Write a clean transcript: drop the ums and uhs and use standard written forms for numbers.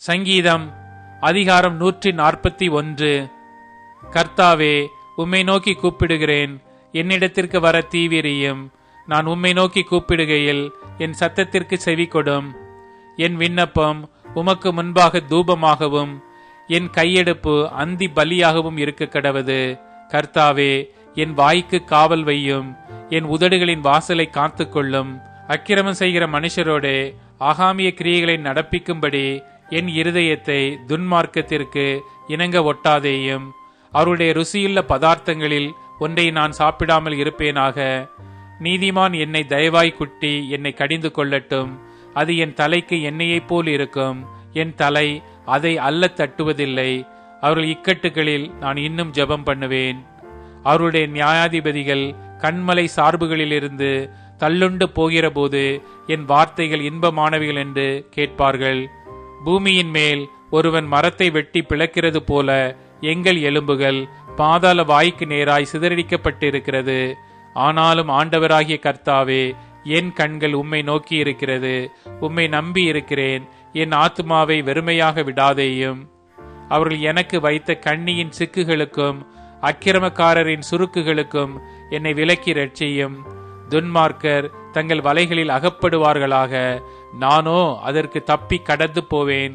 சங்கீதம் அதிகாரம் 141. கர்த்தாவே, உம்மை நோக்கி கூப்பிடுகிறேன், என்னிடத்திற்கு வர தீவிரியும். நான் உம்மை நோக்கி கூப்பிடுகையில் என் சத்தத்திற்கு செவி கொடும். என் விண்ணப்பம் உமக்கு முன்பாக தூபமாகவும் என் கையெடுப்பு அந்தி பலியாகவும் இருக்க கடவது. கர்த்தாவே, என் வாய்க்கு காவல் வையும், என் உதடுகளின் வாசலை காத்துக்கொள்ளும். அக்கிரமம் செய்கிற மனுஷரோடே ஆகாமிய கிரியைகளை நடப்பிக்கும்படி என் இருதயத்தை துன்மார்க்கத்திற்கு இணங்க ஒட்டாதேயும். அவருடைய ருசியுள்ள பதார்த்தங்களில் ஒன்றை நான் சாப்பிடாமல் இருப்பேனாக. நீதிமான் என்னை தயவாய் குட்டி என்னை கடிந்து கொள்ளட்டும். அது என் தலைக்கு எண்ணெயைப் போல் இருக்கும். என் தலை அதை அல்ல தட்டுவதில்லை. அவர்கள் இக்கட்டுகளில் நான் இன்னும் ஜெபம் பண்ணுவேன். அவருடைய நியாயாதிபதிகள் கண்மலை சார்புகளிலிருந்து தள்ளுண்டு போகிற போது என் வார்த்தைகள் இன்பமானவைகள் என்று கேட்பார்கள். பூமியின் மேல் ஒருவன் மரத்தை வெட்டி பிளக்கிறது போல எங்கள் எலும்புகள் பாதாள வாய்க்கு நேராய் சிதறடிக்கப்பட்டிருக்கிறது. ஆனாலும் ஆண்டவராகிய கர்த்தாவே, என் கண்கள் உம்மை நோக்கி இருக்கிறது. உம்மை நம்பி இருக்கிறேன். என் ஆத்துமாவை வெறுமையாக விடாதேயும். அவர்கள் எனக்கு வைத்த கண்ணியின் சிக்குகளுக்கும் அக்கிரமக்காரரின் சுருக்குகளுக்கும் என்னை விலக்கி ரட்சியும். துன்மார்க்கர் தங்கள் வலைகளில் அகப்படுவார்களாக. நானோ அதற்கு தப்பி கடந்து போவேன்.